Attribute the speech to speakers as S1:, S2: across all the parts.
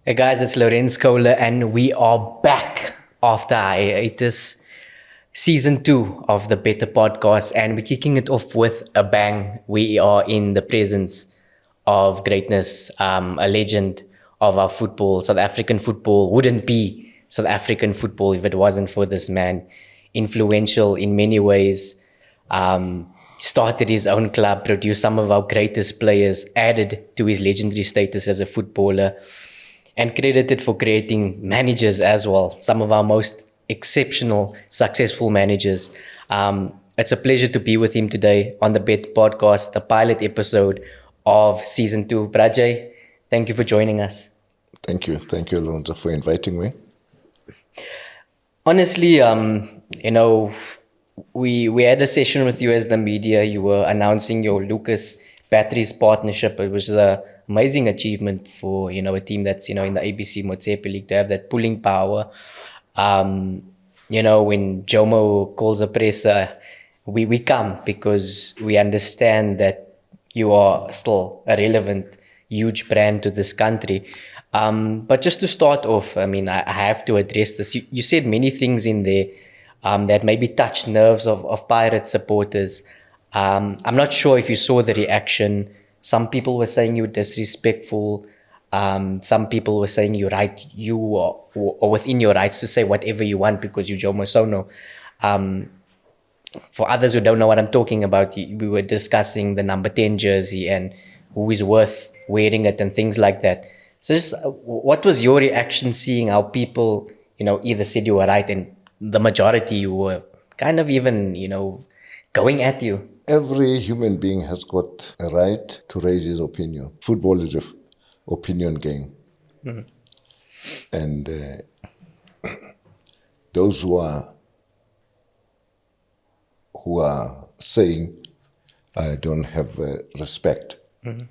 S1: Hey guys, it's Lorenz Köhler and we are back after hiatus, season 2 of the Bettor Podcast, and we're kicking it off with a bang. We are in the presence of greatness, a legend of our football. South African football wouldn't be South African football if it wasn't for this man. Influential in many ways, started his own club, produced some of our greatest players, added to his legendary status as a footballer, and credited for creating managers as well, some of our most exceptional, successful managers. It's a pleasure to be with him today on the Bet Podcast, the pilot episode of Season 2. Brajay, thank you for joining us.
S2: Thank you, Lorenzo, for inviting me.
S1: Honestly, we had a session with you as the media. You were announcing your Lucas Batteries partnership. It was an amazing achievement for, a team that's, in the ABC Motsepe League to have that pulling power. When Jomo calls a presser, we come because we understand that you are still a relevant, huge brand to this country. But just to start off, I have to address this. You said many things in there that maybe touched nerves of Pirate supporters. I'm not sure if you saw the reaction. Some people were saying you were disrespectful. Some people were saying you are within your rights to say whatever you want because you're Jomo Sono. For others who don't know what I'm talking about, we were discussing the number 10 jersey and who is worth wearing it and things like that. So just what was your reaction seeing how people, either said you were right and the majority were kind of even, going at you?
S2: Every human being has got a right to raise his opinion. Football is an opinion game. Mm-hmm. And those who are saying I don't have respect. Mm-hmm.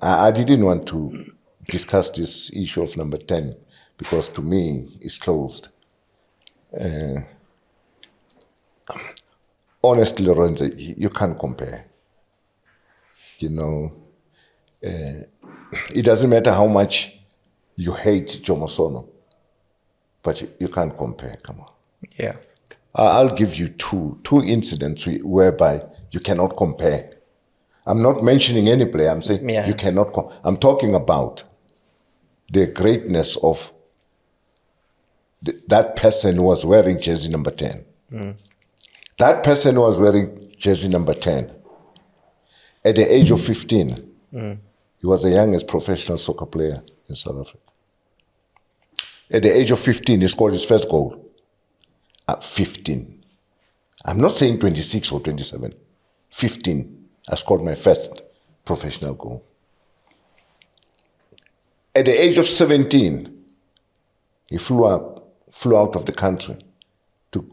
S2: I didn't want to discuss this issue of number 10 because to me it's closed. Honestly, Lorenzo, you can't compare. It doesn't matter how much you hate Jomo Sono, but you can't compare. Come on.
S1: Yeah.
S2: I'll give you two incidents whereby you cannot compare. I'm not mentioning any player. I'm saying you cannot. I'm talking about the greatness of that person who was wearing jersey number 10. Mm. That person who was wearing jersey number 10, at the age of 15, he was the youngest professional soccer player in South Africa. At the age of 15, he scored his first goal. At 15. I'm not saying 26 or 27. 15, I scored my first professional goal. At the age of 17, he flew out of the country to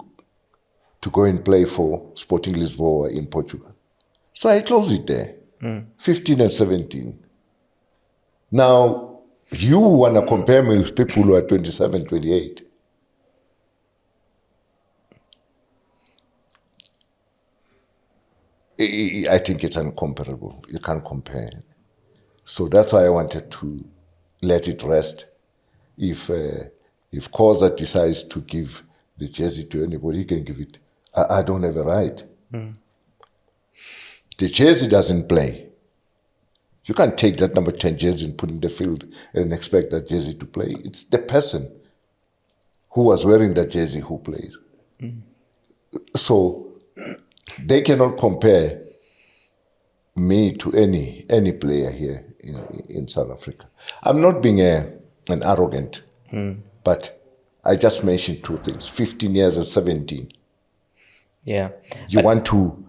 S2: go and play for Sporting Lisboa in Portugal. So I closed it there, 15 and 17. Now, you want to compare me with people who are 27, 28. I think it's incomparable. You can't compare. So that's why I wanted to let it rest. If Kohler decides to give the jersey to anybody, he can give it. I don't have a right. Mm. The jersey doesn't play. You can't take that number 10 jersey and put in the field and expect that jersey to play. It's the person who was wearing that jersey who plays. Mm. So they cannot compare me to any player here in South Africa. I'm not being an arrogant, but I just mentioned two things, 15 years and 17.
S1: Yeah.
S2: You want to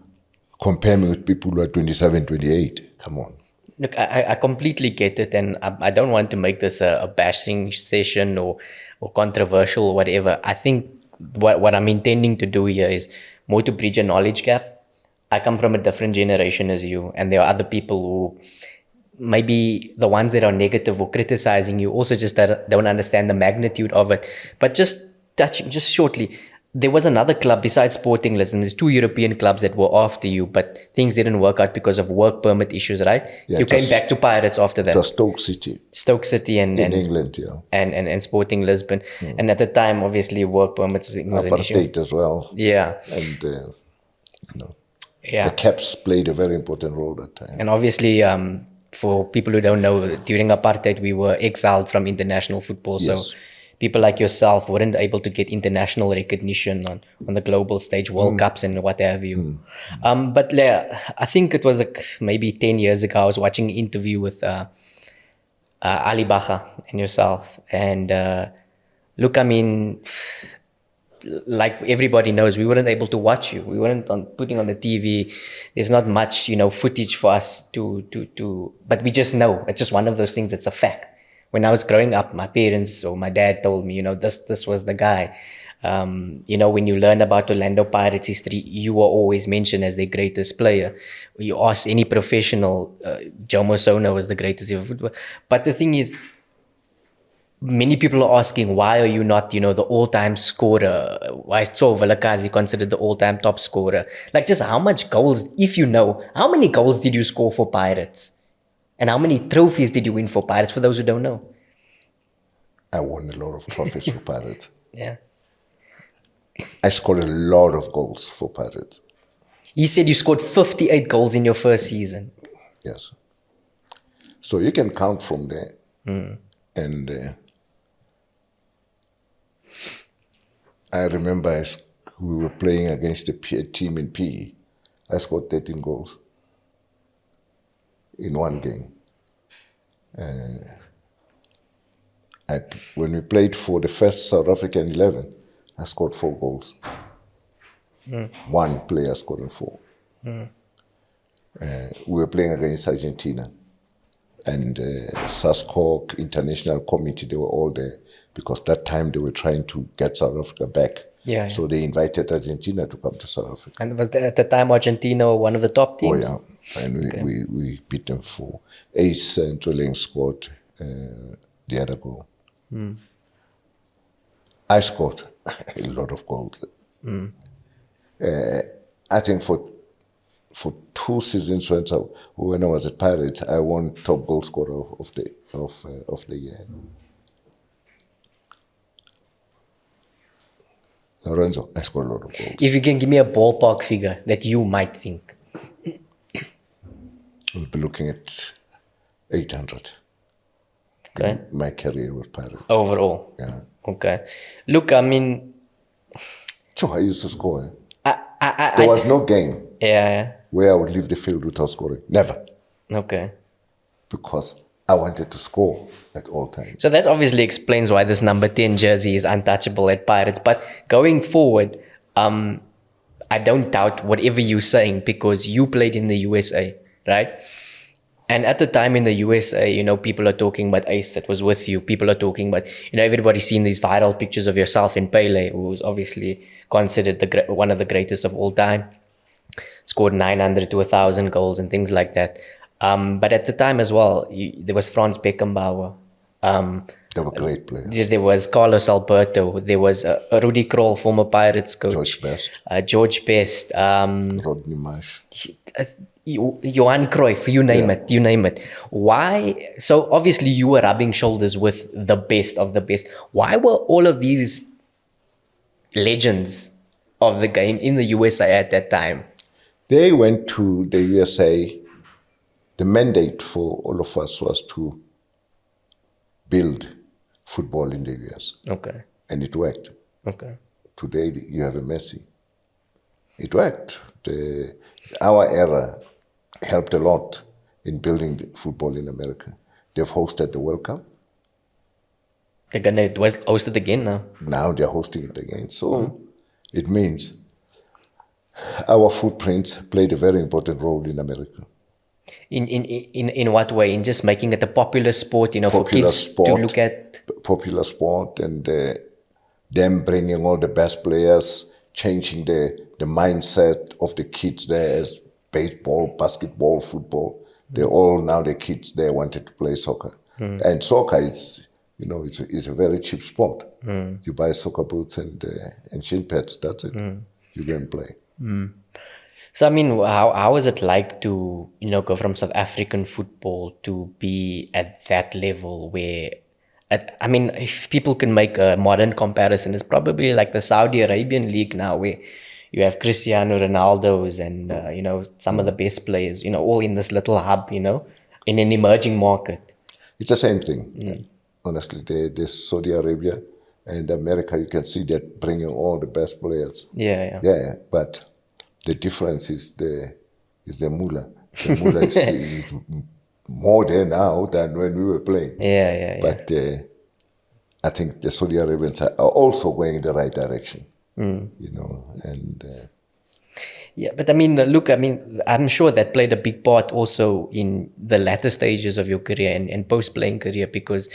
S2: compare me with people who are 27, 28. Come on.
S1: Look, I completely get it, and I don't want to make this a bashing session or controversial or whatever. I think what I'm intending to do here is more to bridge a knowledge gap. I come from a different generation as you, and there are other people who maybe the ones that are negative or criticizing you also just don't understand the magnitude of it. But just touching, just shortly, there was another club besides Sporting Lisbon. There's 2 European clubs that were after you, but things didn't work out because of work permit issues, right?
S2: Yeah,
S1: You came back to Pirates after that.
S2: It was Stoke City
S1: Stoke City and
S2: England, yeah.
S1: and Sporting Lisbon. And at the time, obviously, work permits was an issue.
S2: Apartheid as well.
S1: Yeah.
S2: And, the
S1: Yeah.
S2: caps played a very important role that time.
S1: And obviously, for people who don't know, during apartheid, we were exiled from international football.
S2: Yes.
S1: So people like yourself weren't able to get international recognition on the global stage, World Cups and what have you. But I think it was like maybe 10 years ago, I was watching an interview with Ali Bacha and yourself. And look, I mean, like everybody knows, we weren't able to watch you. We weren't putting on the TV. There's not much, footage for us to. But we just know it's just one of those things that's a fact. When I was growing up, my parents or my dad told me, this was the guy. When you learn about Orlando Pirates history, you were always mentioned as their greatest player. You ask any professional, Jomo Sono was the greatest ever footballer. But the thing is, many people are asking, why are you not, the all-time scorer? Why is Tso Vilakazi considered the all-time top scorer? Like, just how much goals, if you know, how many goals did you score for Pirates? And how many trophies did you win for Pirates, for those who don't know?
S2: I won a lot of trophies for Pirates.
S1: Yeah.
S2: I scored a lot of goals for Pirates.
S1: You said you scored 58 goals in your first season.
S2: Yes. So you can count from there. And I remember we were playing against a team in PE. I scored 13 goals in one game. When we played for the first South African 11, I scored 4 goals. One player scored 4. We were playing against Argentina. And SASCOC, International Committee, they were all there because that time they were trying to get South Africa back.
S1: Yeah.
S2: So they invited Argentina to come to South Africa.
S1: And was at the time Argentina one of the top teams?
S2: Oh, yeah. And we beat them for Ace and Toleng scored the other goal. I scored a lot of goals. I think for 2 seasons when I was at Pirates, I won top goal scorer of the year. Lorenzo, I scored a lot of goals.
S1: If you can give me a ballpark figure that you might think.
S2: We'll be looking at 800.
S1: Okay.
S2: My career with Pirates.
S1: Overall.
S2: Yeah.
S1: Okay. Look, I mean.
S2: So I used to score. There was no game.
S1: Yeah.
S2: Where I would leave the field without scoring. Never.
S1: Okay.
S2: Because I wanted to score at all times.
S1: So that obviously explains why this number 10 jersey is untouchable at Pirates. But going forward, I don't doubt whatever you're saying because you played in the USA, right? And at the time in the USA, people are talking about Ace that was with you. People are talking about, everybody's seen these viral pictures of yourself in Pele, who was obviously considered one of the greatest of all time. Scored 900 to 1,000 goals and things like that. But at the time as well, there was Franz Beckenbauer.
S2: They were great players.
S1: There was Carlos Alberto. There was Rudy Kroll, former Pirates coach.
S2: George Best.
S1: George Best.
S2: Rodney Marsh.
S1: Johan Cruyff, you name it. Why? So obviously you were rubbing shoulders with the best of the best. Why were all of these legends of the game in the USA at that time?
S2: They went to the USA. The mandate for all of us was to build football in the US.
S1: Okay.
S2: And it worked.
S1: Okay.
S2: Today you have a Messi. It worked. Our era helped a lot in building football in America. They've hosted the World Cup.
S1: They're going to host it again now.
S2: Now they're hosting it again. So it means our footprints played a very important role in America.
S1: In what way? In just making it a popular sport, for kids to look at?
S2: Popular sport and them bringing all the best players, changing the mindset of the kids there as baseball, basketball, football. They all, now the kids there wanted to play soccer. And soccer is it's a very cheap sport. You buy soccer boots and shin pads. That's it. You go and play.
S1: So, I mean, how is it like to, go from South African football to be at that level where, I mean, if people can make a modern comparison, it's probably like the Saudi Arabian league now, where you have Cristiano Ronaldo's and, some of the best players, all in this little hub, in an emerging market.
S2: It's the same thing. Honestly, the Saudi Arabia and America, you can see that bringing all the best players.
S1: Yeah.
S2: But the difference is the mullah. The mullah is more there now than when we were playing.
S1: Yeah.
S2: But I think the Saudi Arabians are also going in the right direction.
S1: Yeah, but I mean, look, I'm sure that played a big part also in the latter stages of your career and post-playing career, because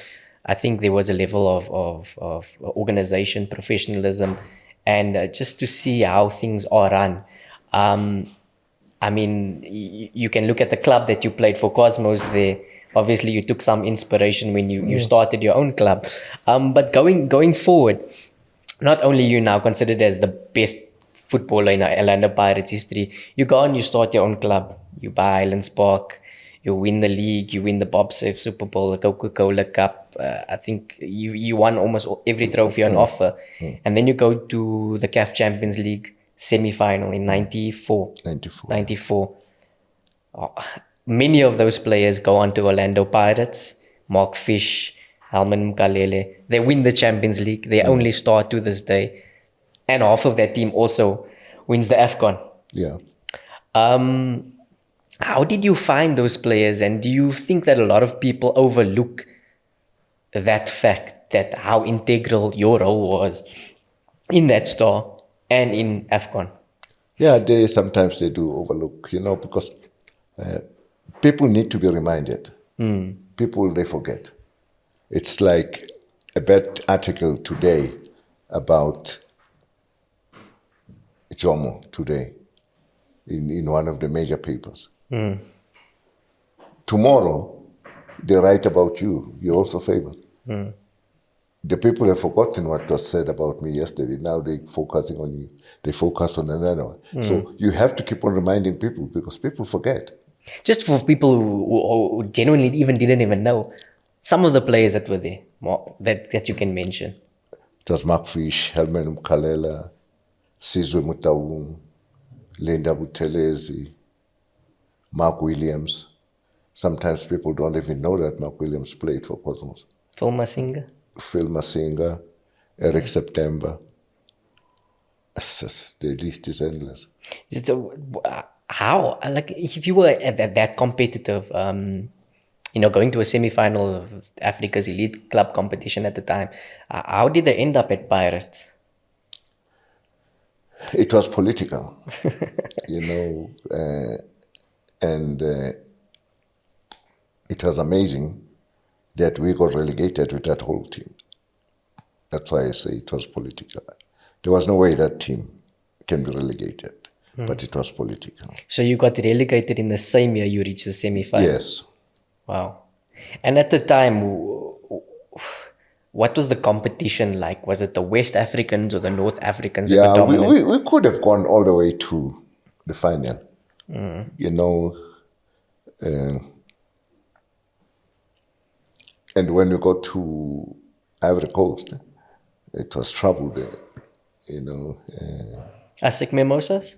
S1: I think there was a level of organization, professionalism, and just to see how things are run. I mean, you can look at the club that you played for, Cosmos there. Obviously, you took some inspiration when you started your own club. But going forward, not only you now considered as the best footballer in Orlando Pirates history, you go and you start your own club. You buy Highlands Park, you win the league, you win the Bob Safe Super Bowl, the Coca-Cola Cup. I think you won almost every trophy on offer. And then you go to the CAF Champions League semi-final in 94. Many of those players go on to Orlando Pirates. Mark Fish, Helman Mkalele. They win the Champions League. They only star to this day. And half of that team also wins the AFCON.
S2: Yeah.
S1: How did you find those players? And do you think that a lot of people overlook that fact, that how integral your role was in that star and in AFCON?
S2: Yeah, sometimes they do overlook, because people need to be reminded. People, they forget. It's like a bad article today about Jomo today in one of the major papers. Tomorrow, they write about you. You're also famous. The people have forgotten what was said about me yesterday. Now they're focusing on you. They focus on another one. So you have to keep on reminding people, because people forget.
S1: Just for people who genuinely didn't even know, some of the players that were there, that you can mention.
S2: It was Mark Fish, Helman Mkalela, Sizwe Mutaung, Linda Buthelezi, Mark Williams. Sometimes people don't even know that Mark Williams played for Cosmos.
S1: Phil Masinga,
S2: Eric September. The list is endless.
S1: How? Like, if you were that competitive, going to a semi-final of Africa's elite club competition at the time, how did they end up at Pirates?
S2: It was political, and it was amazing that we got relegated with that whole team. That's why I say it was political. There was no way that team can be relegated, but it was political.
S1: So you got relegated in the same year you reached the semi-final?
S2: Yes.
S1: Wow. And at the time, what was the competition like? Was it the West Africans or the North Africans that were dominant?
S2: We could have gone all the way to the final. And when we got to Ivory Coast, it was trouble there,
S1: ASIC Mimosas?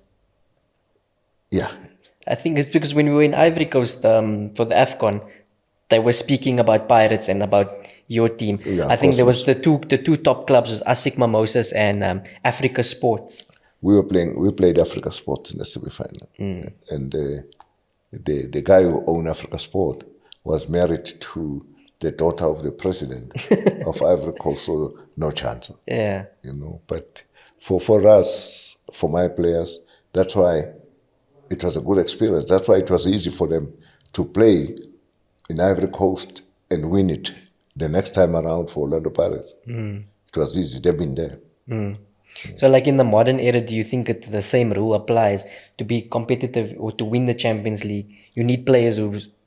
S2: Yeah.
S1: I think it's because when we were in Ivory Coast for the AFCON, they were speaking about Pirates and about your team.
S2: Yeah,
S1: I think there was the two top clubs was ASIC Mimosas and Africa Sports.
S2: We played Africa Sports in the semi-final, and the guy who owned Africa Sport was married to the daughter of the president of Ivory Coast, so no chance.
S1: Yeah.
S2: But for us, for my players, that's why it was a good experience. That's why it was easy for them to play in Ivory Coast and win it the next time around for Orlando Pirates. It was easy. They've been there.
S1: So like in the modern era, do you think the same rule applies? To be competitive or to win the Champions League, you need players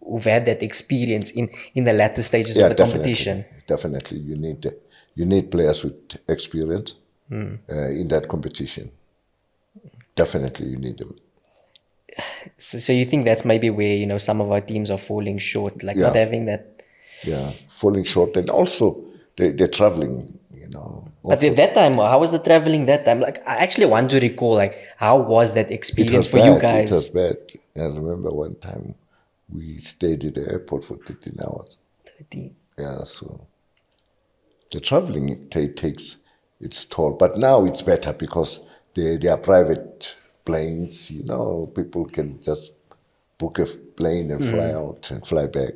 S1: who've had that experience in the latter stages
S2: Yeah,
S1: of the competition.
S2: Definitely, you need players with experience in that competition. Definitely, you need them.
S1: So you think that's maybe where some of our teams are falling short, like not
S2: Yeah.
S1: having that.
S2: Yeah, falling short, and also they're traveling.
S1: But
S2: Also,
S1: at that time, how was the traveling that time? Like, I actually want to recall, like, how was that
S2: it
S1: experience
S2: was
S1: for you
S2: bad. It was
S1: guys?
S2: bad. I remember one time we stayed at the airport for 13 hours. Yeah, so the traveling takes its toll. But now it's better because they are private planes. People can just book a plane and fly out and fly back.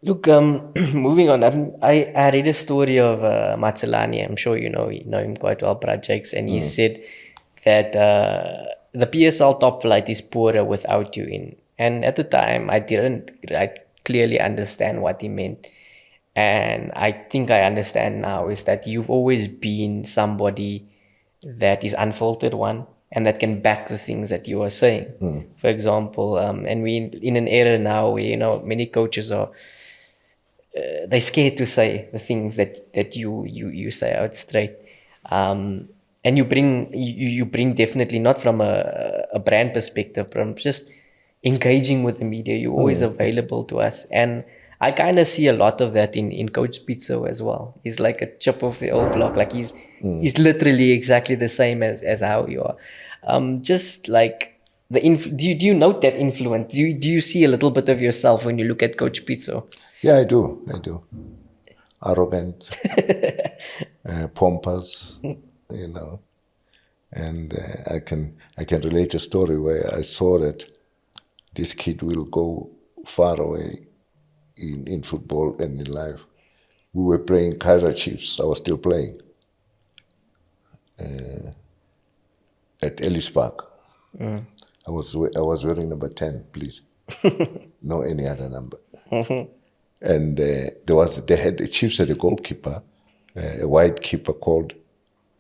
S1: Look, moving on. I read a story of Matsalani. I'm sure you know him quite well, projects, and he said that the PSL top flight is poorer without you in. And at the time, I didn't clearly understand what he meant. And I think I understand now is that you've always been somebody that is unfiltered one and that can back the things that you are saying. For example, and we in an era now where many coaches are they're scared to say the things that you say out straight. And you bring definitely not from a brand perspective, from just engaging with the media. You're always available to us, and I kind of see a lot of that in Coach Pitso as well. He's like a chip of the old block. Like he's literally exactly the same as how you are. Just like do you note that influence? Do you see a little bit of yourself when you look at Coach Pitso?
S2: Yeah, I do. Arrogant, pompous, and I can relate a story where I saw that this kid will go far away in football and in life. We were playing Kaiser Chiefs. I was still playing at Ellis Park. I was wearing number 10, please. No any other number. And the Chiefs had a goalkeeper, a white keeper called,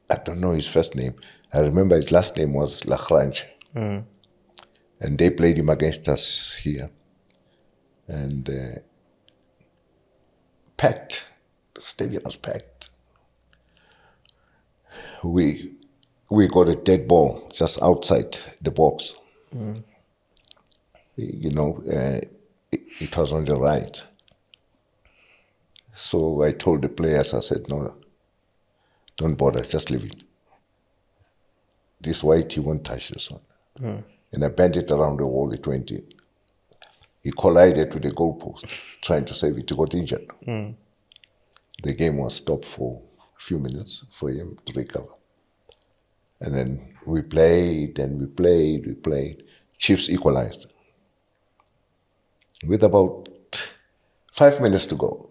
S2: I don't know his first name. I remember his last name was Lagrange. And they played him against us here. And packed. The stadium was packed. We got a dead ball just outside the box. It was on the right. So I told the players, I said, no, don't bother, just leave it. This white, he won't touch this one. And I bent it around the wall, it went in. He collided with the goalpost, trying to save it. He got injured. The game was stopped for a few minutes for him to recover. And then we played, and we played. Chiefs equalized. With about 5 minutes to go,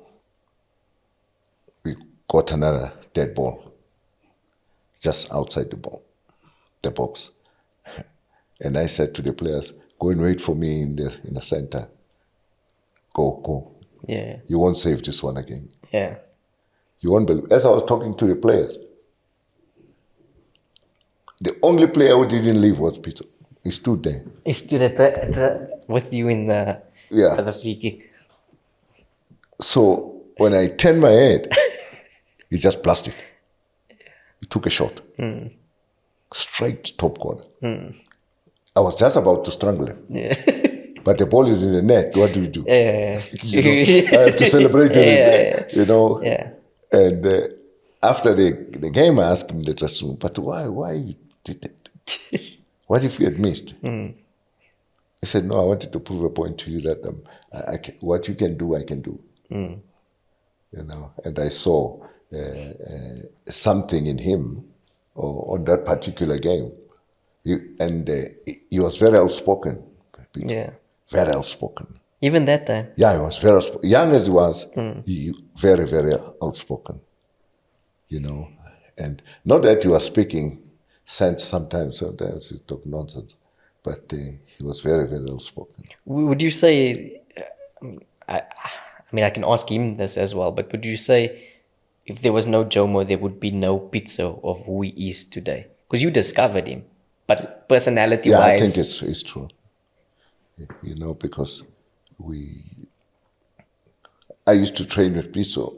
S2: we got another dead ball just outside the box. And I said to the players, go and wait for me in the center. Go.
S1: Yeah.
S2: You won't save this one again.
S1: Yeah.
S2: You won't believe. As I was talking to the players, the only player who didn't leave was Pitso. He stood there.
S1: He stood with you in the for the free kick.
S2: So when I turned my head, he just blasted. He took a shot. Straight top corner. I was just about to strangle him.
S1: Yeah.
S2: But the ball is in the net. What do we do?
S1: Yeah.
S2: I have to celebrate with it.
S1: Yeah.
S2: And after the game, I asked him in the dressing room, but why you did it? What if you had missed? He said, no, I wanted to prove a point to you that what you can do, I can do. And I saw something in him on that particular game. He was very outspoken. Peter.
S1: Yeah.
S2: Very outspoken.
S1: Even that time.
S2: Yeah, he was very outspoken. Young as he was, he very, very outspoken. And not that he was speaking sense sometimes he talked nonsense, but he was very, very outspoken.
S1: Would you say, I can ask him this as well, but would you say if there was no Jomo, there would be no Pitso of who he is today? Because you discovered him, but personality-wise...
S2: Yeah, I think it's true. Because I used to train with Pitso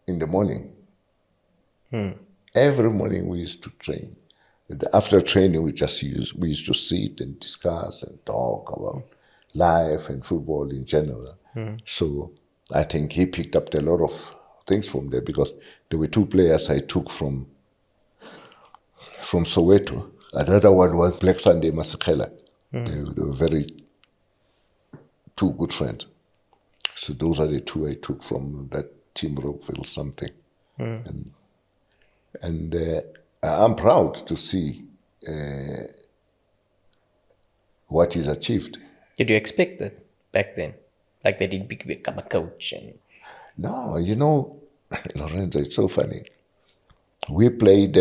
S2: in the morning. Every morning we used to train. After training, we used to sit and discuss and talk about life and football in general. So I think he picked up a lot of things from there, because there were two players I took from Soweto. Another one was Black Sunday Masekela. They were two good friends. So those are the two I took from that team, Rockville something. And I'm proud to see what he's achieved.
S1: Did you expect that back then? Like that he'd become a coach?
S2: No, Lorenzo, it's so funny. We played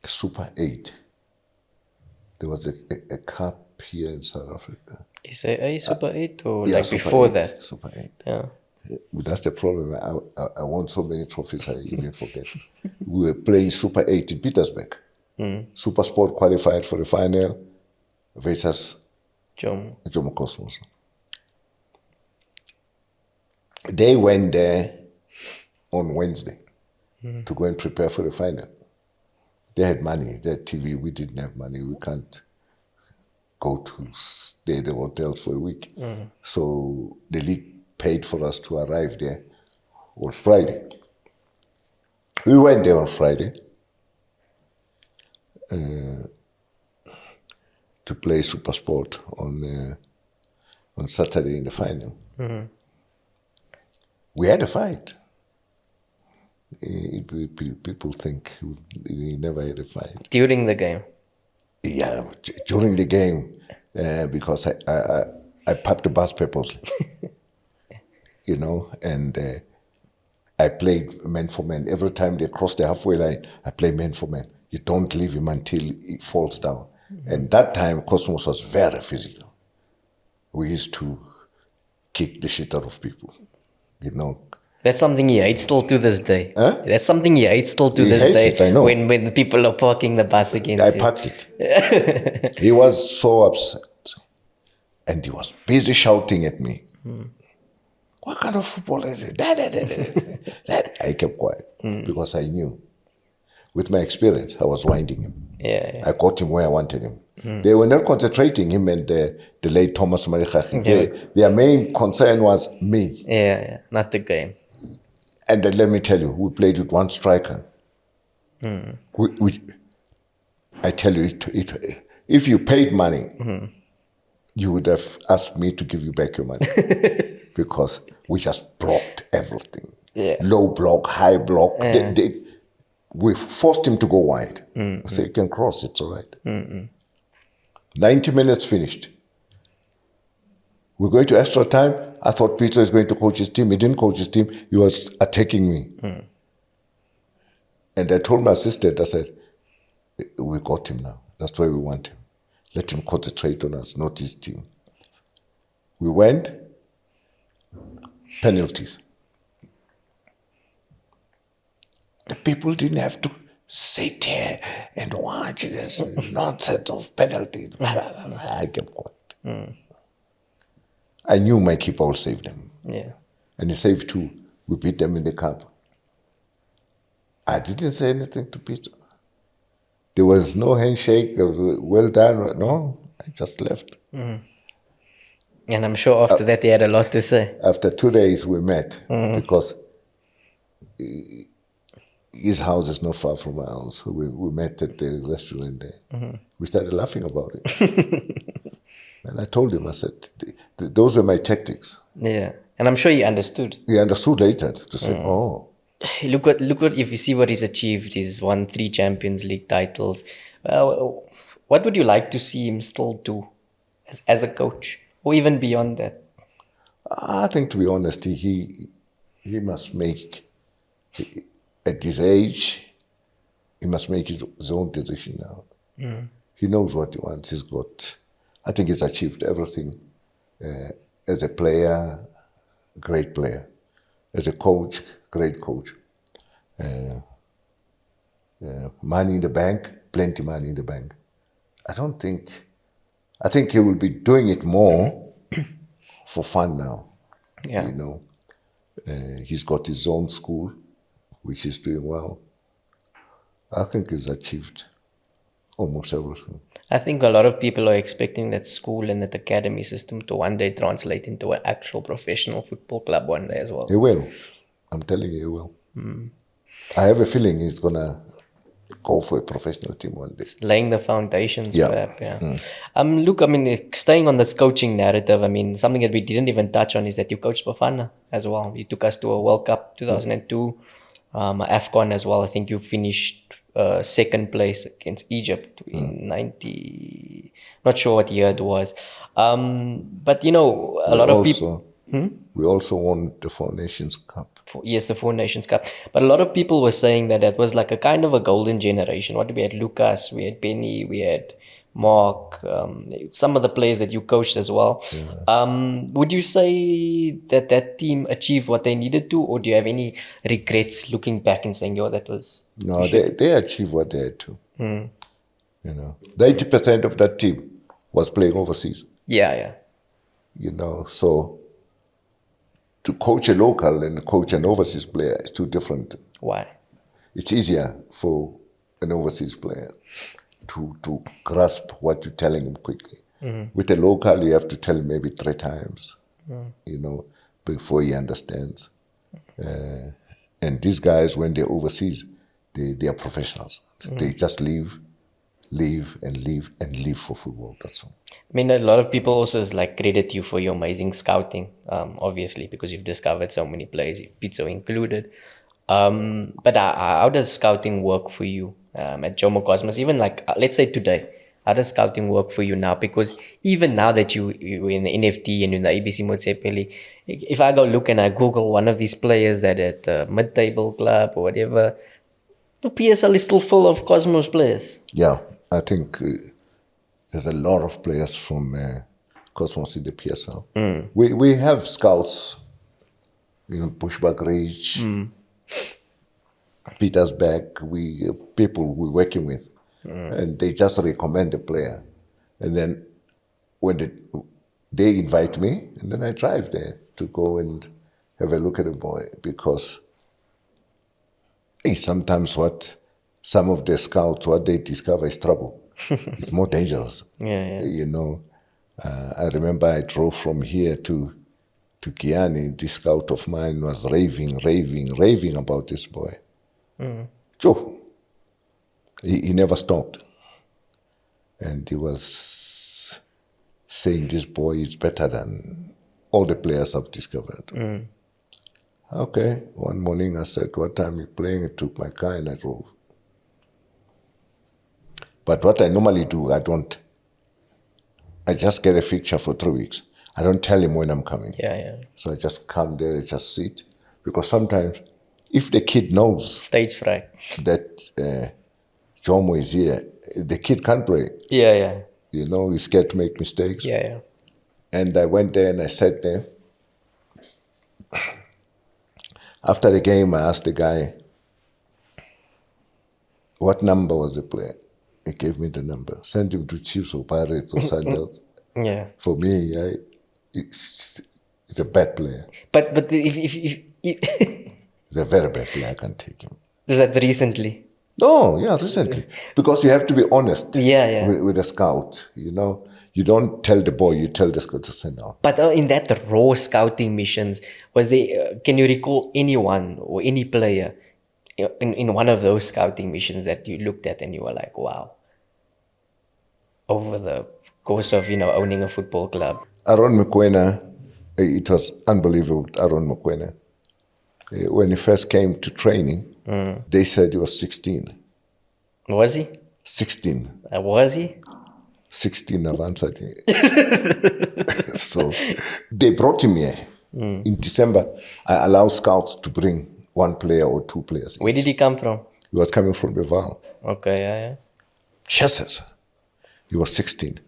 S2: Super 8. There was a cup here in South Africa.
S1: Is it a Super 8 or
S2: Yeah,
S1: like
S2: Super
S1: before
S2: 8,
S1: that?
S2: Super 8.
S1: Yeah.
S2: That's the problem. I won so many trophies I even forget. We were playing Super 8 in Petersburg. Super Sport qualified for the final versus Jomo Cosmos. They went there on Wednesday to go and prepare for the final. They had money, they had TV. We didn't have money. We can't go to stay at the hotels for a week. So the league paid for us to arrive there on Friday. We went there on Friday to play Super Sport on Saturday in the final. We had a fight. People think we never had a fight.
S1: During the game?
S2: Yeah, during the game, because I packed the bus purposely. And I played man for man. Every time they cross the halfway line, I play man for man. You don't leave him until he falls down. And that time, Cosmos was very physical. We used to kick the shit out of people,
S1: That's something he hates still to this day.
S2: Huh?
S1: That's something he hates still to
S2: He
S1: this
S2: hates
S1: day.
S2: it, I know.
S1: When the people are parking the bus against
S2: I
S1: you.
S2: packed it. He was so upset. And he was busy shouting at me. What kind of football is it? That. I kept quiet because I knew. With my experience, I was winding him.
S1: Yeah.
S2: I got him where I wanted him. They were not concentrating, him and the late Thomas Marikaki. Their main concern was me.
S1: Yeah, not the game.
S2: And then let me tell you, we played with one striker. I tell you, if you paid money, you would have asked me to give you back your money. Because we just blocked everything.
S1: Yeah.
S2: Low block, high block. We forced him to go wide. So you can cross, it's all right. 90 minutes finished. We're going to extra time. I thought Pitso is going to coach his team. He didn't coach his team. He was attacking me. And I told my assistant, I said, we got him now. That's why we want him. Let him concentrate on us, not his team. We went, penalties. The people didn't have to sit here and watch this nonsense of penalties. I kept quiet. I knew my keeper will save them.
S1: Yeah.
S2: And he saved two. We beat them in the cup. I didn't say anything to Peter. There was no handshake, well done. No, I just left.
S1: And I'm sure after that he had a lot to say.
S2: After 2 days we met because his house is not far from my house. So we met at the restaurant there. We started laughing about it. And I told him, I said, those were my tactics.
S1: Yeah. And I'm sure he understood.
S2: He understood later to say, oh.
S1: Look what if you see what he's achieved. He's won 3 Champions League titles. What would you like to see him still do as a coach, or even beyond that?
S2: I think, to be honest, he must make, at his age, he must make his own decision now. He knows what he wants. He's got, I think he's achieved everything. As a player, great player. As a coach, great coach. Money in the bank, plenty money in the bank. I think he will be doing it more for fun now.
S1: Yeah.
S2: You know, he's got his own school, which is doing well. I think he's achieved almost everything.
S1: I think a lot of people are expecting that school and that academy system to one day translate into an actual professional football club one day as well.
S2: He will. I'm telling you, he will. I have a feeling he's going to go for a professional team one day.
S1: It's laying the foundations,
S2: Yeah.
S1: perhaps. Yeah. Look, I mean, staying on this coaching narrative, I mean, something that we didn't even touch on is that you coached Bafana as well. You took us to a World Cup 2002, AFCON as well. I think you finished second place against Egypt in 90, not sure what year it was. But, you know, a lot of people...
S2: We also won the Four Nations Cup.
S1: Yes, the Four Nations Cup. But a lot of people were saying that that was like a kind of a golden generation. What we had Lucas, we had Benny, we had Mark, some of the players that you coached as well. Would you say that that team achieved what they needed to, or do you have any regrets looking back and saying, yo, that was...
S2: No, they achieved what they had to. You know, the 80% of that team was playing overseas.
S1: Yeah.
S2: You know, so to coach a local and coach an overseas player is too different.
S1: Why?
S2: It's easier for an overseas player to grasp what you're telling him quickly. With a local, you have to tell him maybe 3 times, you know, before he understands. And these guys, when they're overseas, they are professionals. They just live for football. That's all.
S1: I mean, a lot of people also credit you for your amazing scouting, obviously, because you've discovered so many players, Pitso included. But how does scouting work for you at Jomo Cosmos? Even let's say today, how does scouting work for you now? Because even now that you're in the NFT and in the ABC Motsepeli, if I go look and I Google one of these players that at a mid-table club or whatever, the PSL is still full of Cosmos players.
S2: Yeah, I think there's a lot of players from Cosmos in the PSL. We have scouts, you know, Bushback Ridge, Petersburg, people we're working with, and they just recommend a player. And then when they invite me, and then I drive there to go and have a look at the boy, because sometimes what some of the scouts, what they discover is trouble. It's more dangerous.
S1: Yeah.
S2: You know, I remember I drove from here to Kiani. This scout of mine was raving about this boy. Joe, he never stopped. And he was saying this boy is better than all the players I've discovered. Okay, one morning I said, what time are you playing? I took my car and I drove. But what I normally do, I just get a fixture for 3 weeks. I don't tell him when I'm coming.
S1: Yeah.
S2: So I just come there, just sit. Because sometimes, if the kid knows
S1: Stage fright.
S2: that Jomo is here, the kid can't play.
S1: Yeah.
S2: You know, he's scared to make mistakes.
S1: Yeah.
S2: And I went there and I sat there. After the game, I asked the guy, what number was the player? He gave me the number. Send him to Chiefs or Pirates or Sandals.
S1: Yeah.
S2: For me, it's a bad player.
S1: But if
S2: He's a very bad player. I can't take him.
S1: is that recently?
S2: No, yeah, recently. Because you have to be honest with a scout. You know, you don't tell the boy, you tell the scout to say no.
S1: But in that raw scouting missions, was there? Can you recall anyone or any player in one of those scouting missions that you looked at and you were like, wow? Over the course of owning a football club.
S2: Aaron Mokoena, it was unbelievable. Aaron Mokoena, when he first came to training, they said he was 16.
S1: Was he?
S2: 16.
S1: Was he?
S2: 16, I've answered. So they brought him here. In December, I allowed scouts to bring 1 player or 2 players.
S1: Where did he come from?
S2: He was coming from Beval.
S1: Okay, yeah.
S2: Jesus. He was 16.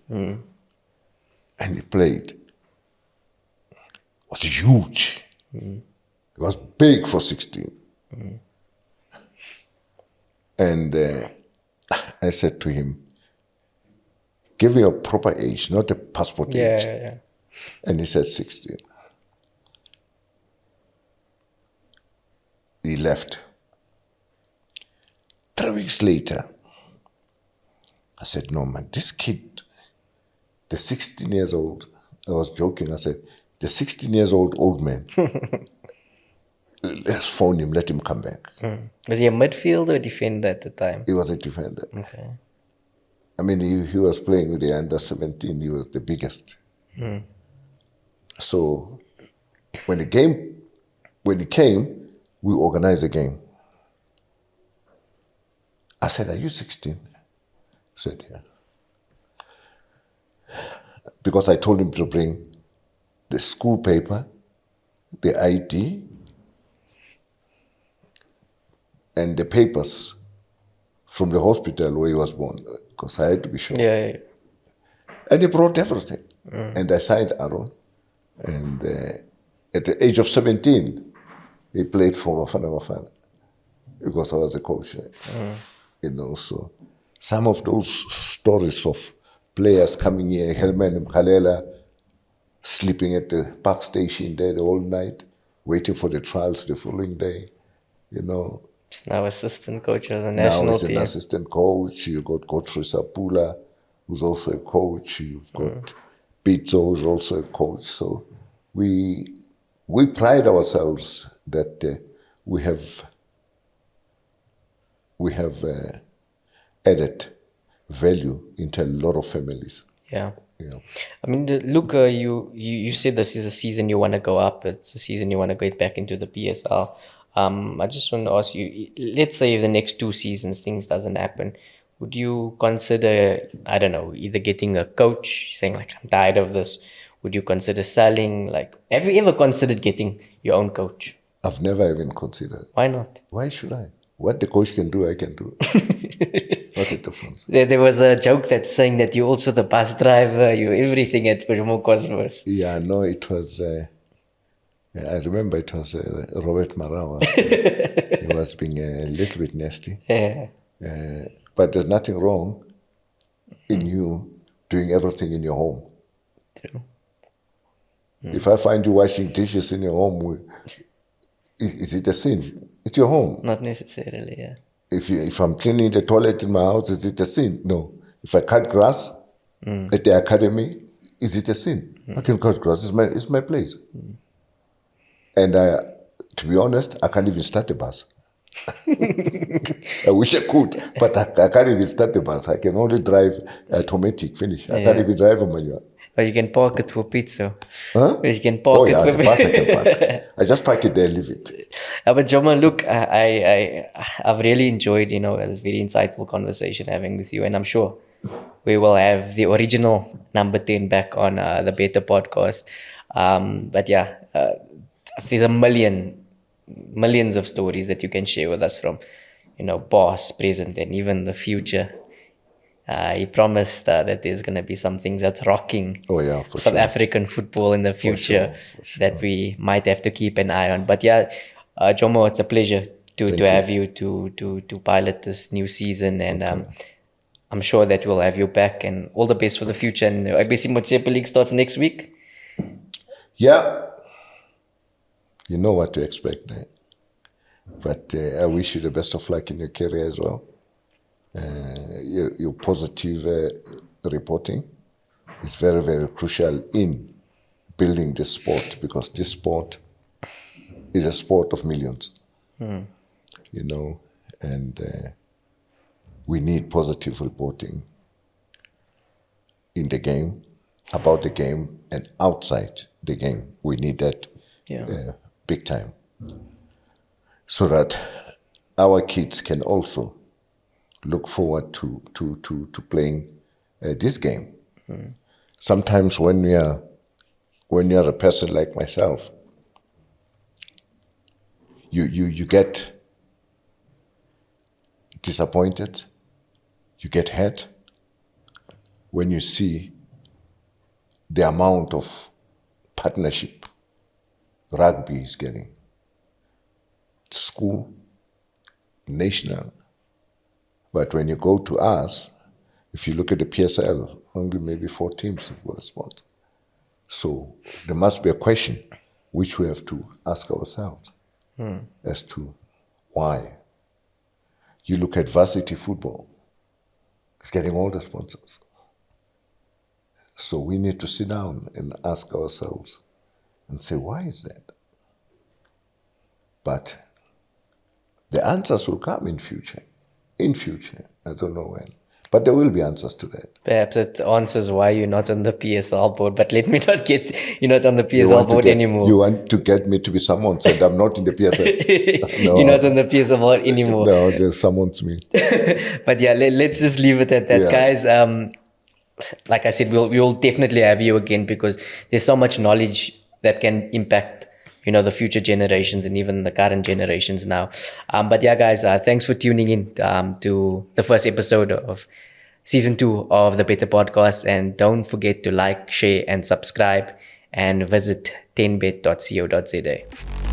S2: And he played. It was huge. It was big for 16. And I said to him, give me a proper age, not a passport age.
S1: Yeah.
S2: And he said 16. He left. 3 weeks later, I said, no, man, this kid, the 16 years old, I was joking, I said, the 16 years old man, let's phone him, let him come back.
S1: Was he a midfielder or defender at the time?
S2: He was a defender.
S1: Okay.
S2: I mean, he was playing with the under 17, he was the biggest. So when he came, we organized a game. I said, are you 16? He said, yeah. Because I told him to bring the school paper, the ID, and the papers from the hospital where he was born, because I had to be sure.
S1: Yeah.
S2: And he brought everything. And I signed Aaron. And at the age of 17, he played for Bafana, because I was a coach. You know, so some of those stories of players coming here, Helman Mkalela, sleeping at the park station there the whole night, waiting for the trials the following day, you know.
S1: He's now assistant coach of the
S2: Now
S1: national
S2: he's
S1: team.
S2: an assistant coach. You've got Godfrey Sapula, who's also a coach. You've got Pitso, who's also a coach. So we pride ourselves that we have added value into a lot of families.
S1: Yeah.
S2: Yeah.
S1: I mean, look, you said this is a season you want to go up. It's a season you want to get back into the PSL. I just want to ask you, let's say if the next 2 seasons things doesn't happen, would you consider, I don't know, either getting a coach, saying like, I'm tired of this? Would you consider selling? Like, have you ever considered getting your own coach?
S2: I've never even considered.
S1: Why not?
S2: Why should I? What the coach can do, I can do. What's the difference?
S1: There was a joke that's saying that you're also the bus driver, you're everything at Jomo Cosmos.
S2: Yeah, no, it was, I remember it was Robert Marawa. He was being a little bit nasty.
S1: Yeah.
S2: But there's nothing wrong in you doing everything in your home.
S1: True.
S2: If I find you washing dishes in your home, is it a sin? It's your home.
S1: Not necessarily, yeah.
S2: If I'm cleaning the toilet in my house, is it a sin? No. If I cut grass at the academy, is it a sin? I can cut grass. It's my place. And to be honest, I can't even start a bus. I wish I could, but I can't even start a bus. I can only drive automatic, finish. I can't even drive a manual.
S1: But you can park it for pizza.
S2: Huh?
S1: You can park
S2: the
S1: for
S2: bus I can park. I just park it there, leave it.
S1: But Jomo, look, I've really enjoyed, this very insightful conversation having with you, and I'm sure we will have the original number 10 back on the Bettor podcast. But yeah, there's millions of stories that you can share with us from, past, present, and even the future. He promised that there's going to be some things that's rocking South African football in the future that we might have to keep an eye on. But yeah, Jomo, it's a pleasure to have you to pilot this new season, and I'm sure that we'll have you back, and all the best for the future. And IBC Motsepe League starts next week.
S2: Yeah, you know what to expect, eh? But I wish you the best of luck in your career as well. Your positive reporting is very, very crucial in building this sport, because this sport is a sport of millions, and we need positive reporting in the game, about the game, and outside the game. We need that big time, so that our kids can also look forward to playing this game. Sometimes when you're a person like myself, you get disappointed, you get hurt when you see the amount of partnership rugby is getting. School, national. But when you go to us, if you look at the PSL, only maybe 4 teams have got a spot. So there must be a question which we have to ask ourselves as to why. You look at varsity football, it's getting all the sponsors. So we need to sit down and ask ourselves and say, why is that? But the answers will come in future. In future, I don't know when. But there will be answers to that.
S1: Perhaps it answers why you're not on the PSL board, but let me not get you're not on the PSL board anymore.
S2: You want to get me to be someone said I'm not in the PSL. No,
S1: You're not on the PSL board anymore.
S2: No, there's someone's me.
S1: But yeah, let's just leave it at that,
S2: Yeah.
S1: guys. Like I said, we'll definitely have you again because there's so much knowledge that can impact, the future generations and even the current generations now. But yeah, guys, thanks for tuning in to the first episode of season 2 of the Bettor Podcast. And don't forget to like, share, and subscribe, and visit 10bet.co.za.